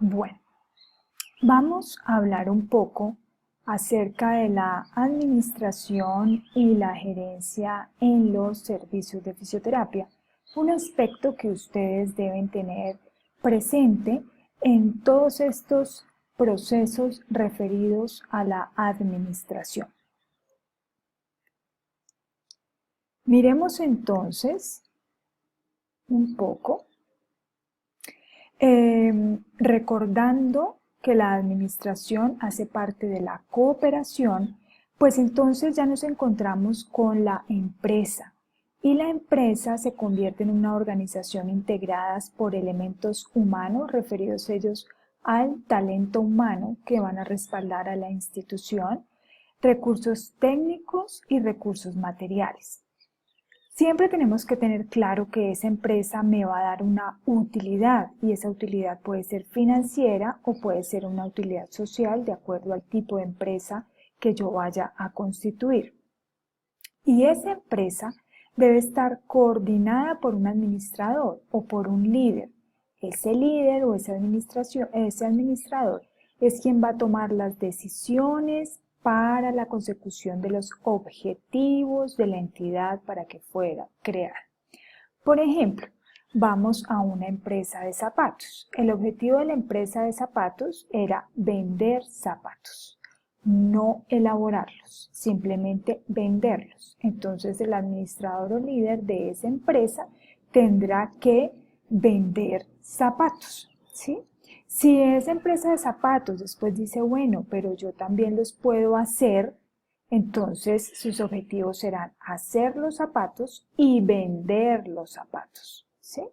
Bueno, vamos a hablar un poco acerca de la administración y la gerencia en los servicios de fisioterapia, un aspecto que ustedes deben tener presente en todos estos procesos referidos a la administración. Miremos entonces un poco, recordando que la administración hace parte de la cooperación, pues entonces ya nos encontramos con la empresa y la empresa se convierte en una organización integrada por elementos humanos referidos ellos al talento humano que van a respaldar a la institución, recursos técnicos y recursos materiales. Siempre tenemos que tener claro que esa empresa me va a dar una utilidad y esa utilidad puede ser financiera o puede ser una utilidad social de acuerdo al tipo de empresa que yo vaya a constituir. Y esa empresa debe estar coordinada por un administrador o por un líder. Ese líder o ese administrador es quien va a tomar las decisiones para la consecución de los objetivos de la entidad para que fuera creada. Por ejemplo, vamos a una empresa de zapatos. El objetivo de la empresa de zapatos era vender zapatos, no elaborarlos, simplemente venderlos. Entonces el administrador o líder de esa empresa tendrá que vender zapatos, ¿sí? Si esa empresa de zapatos después dice, bueno, pero yo también los puedo hacer, entonces sus objetivos serán hacer los zapatos y vender los zapatos, ¿sí?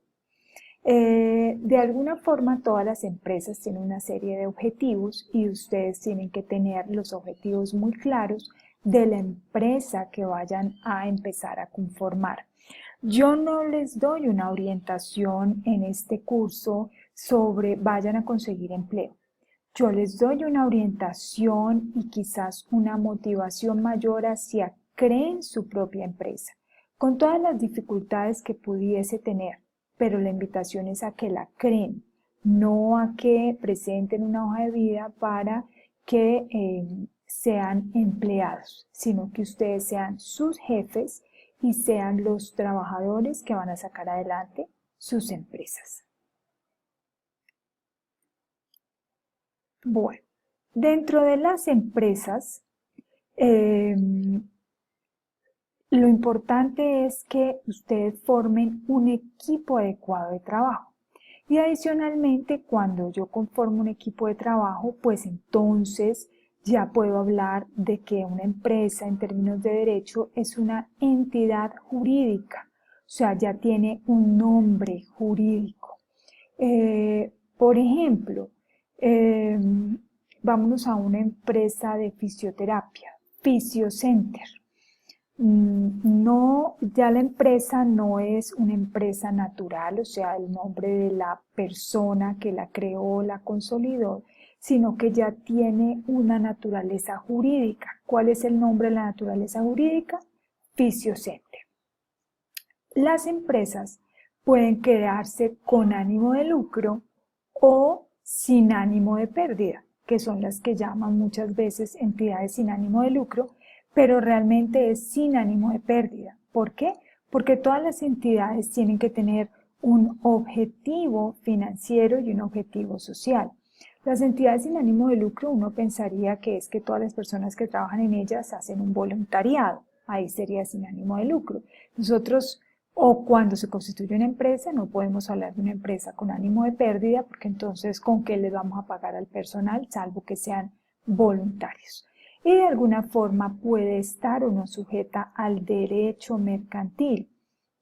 De alguna forma todas las empresas tienen una serie de objetivos y ustedes tienen que tener los objetivos muy claros de la empresa que vayan a empezar a conformar. Yo no les doy una orientación en este curso sobre vayan a conseguir empleo. Yo les doy una orientación y quizás una motivación mayor hacia creen su propia empresa, con todas las dificultades que pudiese tener, pero la invitación es a que la creen, no a que presenten una hoja de vida para que sean empleados, sino que ustedes sean sus jefes y sean los trabajadores que van a sacar adelante sus empresas. Bueno, dentro de las empresas, lo importante es que ustedes formen un equipo adecuado de trabajo. Y adicionalmente, cuando yo conformo un equipo de trabajo, pues entonces ya puedo hablar de que una empresa en términos de derecho es una entidad jurídica, o sea, ya tiene un nombre jurídico. Por ejemplo, vámonos a una empresa de fisioterapia, Fisiocenter. No, ya la empresa no es una empresa natural, o sea, el nombre de la persona que la creó, la consolidó, sino que ya tiene una naturaleza jurídica. ¿Cuál es el nombre de la naturaleza jurídica? Fisiocenter. Las empresas pueden quedarse con ánimo de lucro o sin ánimo de pérdida, que son las que llaman muchas veces entidades sin ánimo de lucro, pero realmente es sin ánimo de pérdida. ¿Por qué? Porque todas las entidades tienen que tener un objetivo financiero y un objetivo social. Las entidades sin ánimo de lucro, uno pensaría que es que todas las personas que trabajan en ellas hacen un voluntariado, ahí sería sin ánimo de lucro. Nosotros, o cuando se constituye una empresa, no podemos hablar de una empresa con ánimo de pérdida, porque entonces, ¿con qué les vamos a pagar al personal? Salvo que sean voluntarios. Y de alguna forma puede estar o no sujeta al derecho mercantil.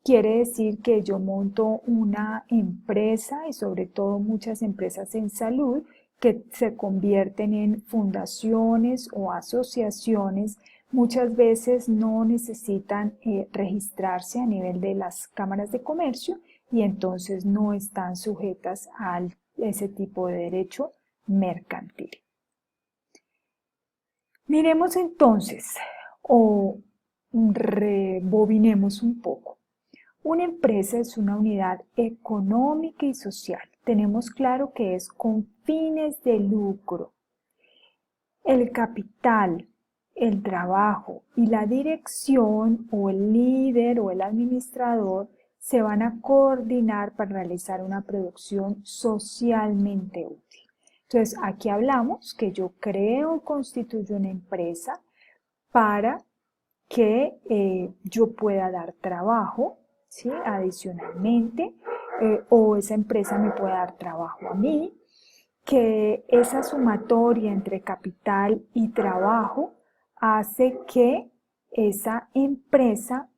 Quiere decir que yo monto una empresa y sobre todo muchas empresas en salud que se convierten en fundaciones o asociaciones, muchas veces no necesitan registrarse a nivel de las cámaras de comercio y entonces no están sujetas a ese tipo de derecho mercantil. Miremos entonces o rebobinemos un poco. Una empresa es una unidad económica y social tenemos claro que es con fines de lucro. El capital, el trabajo y la dirección o el líder o el administrador se van a coordinar para realizar una producción socialmente útil. Entonces, aquí hablamos que yo creo o constituyo una empresa para que yo pueda dar trabajo, ¿sí? Adicionalmente, o esa empresa me pueda dar trabajo a mí, que esa sumatoria entre capital y trabajo hace que esa empresa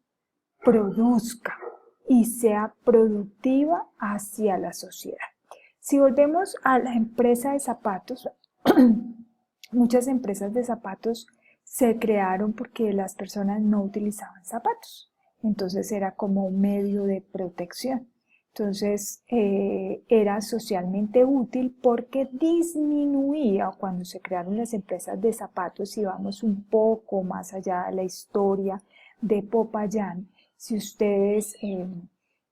produzca y sea productiva hacia la sociedad. Si volvemos a la empresa de zapatos, muchas empresas de zapatos se crearon porque las personas no utilizaban zapatos. Entonces era como un medio de protección. Entonces era socialmente útil porque disminuía cuando se crearon las empresas de zapatos. Si vamos un poco más allá de la historia de Popayán, si ustedes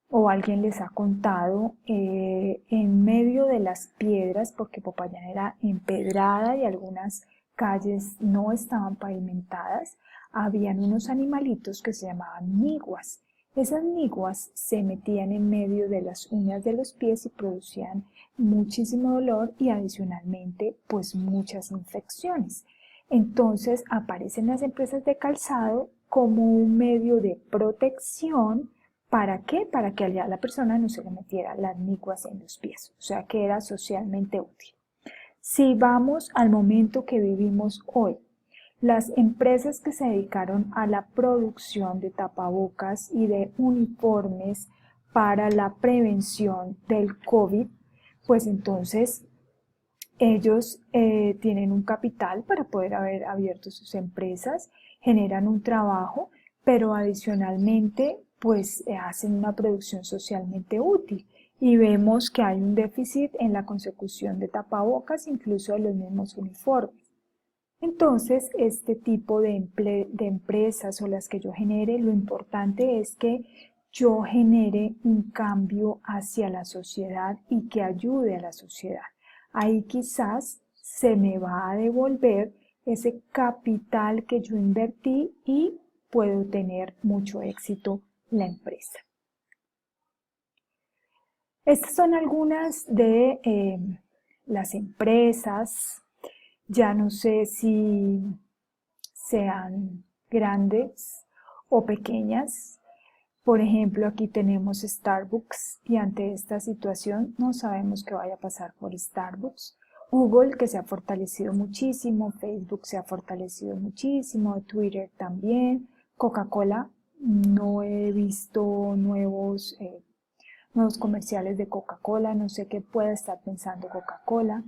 o alguien les ha contado, en medio de las piedras, porque Popayán era empedrada y algunas calles no estaban pavimentadas, habían unos animalitos que se llamaban niguas. Esas niguas se metían en medio de las uñas de los pies y producían muchísimo dolor y adicionalmente pues muchas infecciones. Entonces aparecen las empresas de calzado como un medio de protección. ¿Para qué? Para que a la persona no se le metiera las niguas en los pies, o sea que era socialmente útil. Si vamos al momento que vivimos hoy, las empresas que se dedicaron a la producción de tapabocas y de uniformes para la prevención del COVID, pues entonces ellos tienen un capital para poder haber abierto sus empresas, generan un trabajo, pero adicionalmente pues hacen una producción socialmente útil y vemos que hay un déficit en la consecución de tapabocas, incluso de los mismos uniformes. Entonces, este tipo de empresas o las que yo genere, lo importante es que yo genere un cambio hacia la sociedad y que ayude a la sociedad. Ahí quizás se me va a devolver ese capital que yo invertí y puedo tener mucho éxito la empresa. Estas son algunas de las empresas. Ya no sé si sean grandes o pequeñas. Por ejemplo, aquí tenemos Starbucks y ante esta situación no sabemos qué vaya a pasar por Starbucks. Google, que se ha fortalecido muchísimo, Facebook se ha fortalecido muchísimo, Twitter también, Coca-Cola, no he visto nuevos comerciales de Coca-Cola, no sé qué pueda estar pensando Coca-Cola,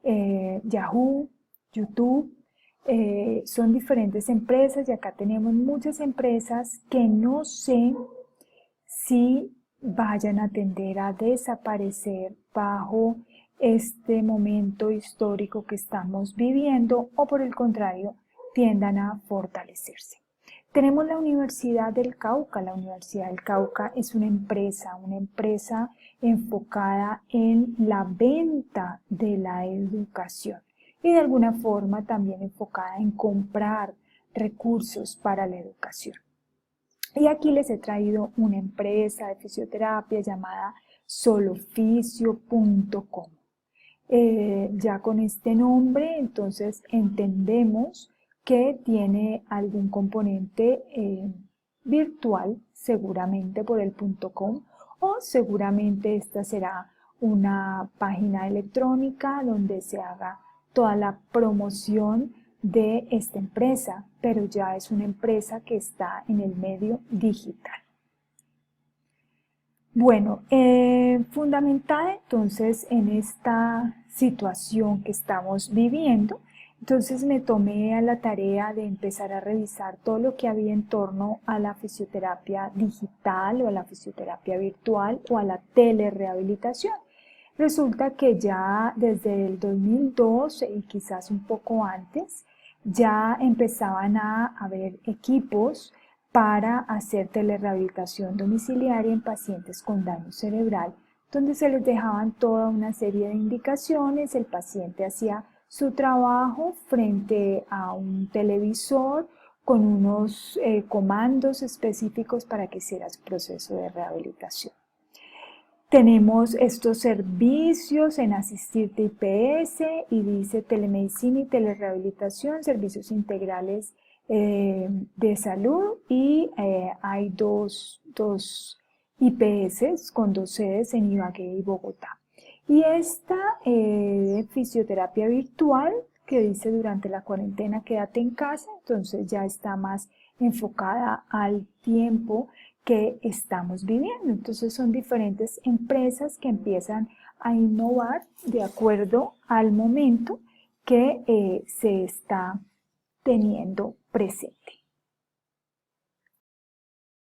Yahoo, YouTube, son diferentes empresas y acá tenemos muchas empresas que no sé si vayan a tender a desaparecer bajo este momento histórico que estamos viviendo o por el contrario tiendan a fortalecerse. Tenemos la Universidad del Cauca. La Universidad del Cauca es una empresa enfocada en la venta de la educación y de alguna forma también enfocada en comprar recursos para la educación. Y aquí les he traído una empresa de fisioterapia llamada soloficio.com. Ya con este nombre, entonces entendemos que tiene algún componente virtual, seguramente por el .com, o seguramente esta será una página electrónica donde se haga toda la promoción de esta empresa, pero ya es una empresa que está en el medio digital. Bueno, fundamental entonces en esta situación que estamos viviendo, entonces me tomé a la tarea de empezar a revisar todo lo que había en torno a la fisioterapia digital o a la fisioterapia virtual o a la telerehabilitación. Resulta que ya desde el 2012 y quizás un poco antes, ya empezaban a haber equipos para hacer telerehabilitación domiciliaria en pacientes con daño cerebral donde se les dejaban toda una serie de indicaciones, el paciente hacía su trabajo frente a un televisor con unos comandos específicos para que hiciera su proceso de rehabilitación. Tenemos estos servicios en Asistirte IPS y dice telemedicina y telerehabilitación, servicios integrales de salud, y hay dos IPS con 2 sedes en Ibagué y Bogotá. Y esta fisioterapia virtual que dice durante la cuarentena quédate en casa, entonces ya está más enfocada al tiempo que estamos viviendo. Entonces son diferentes empresas que empiezan a innovar de acuerdo al momento que se está teniendo presente.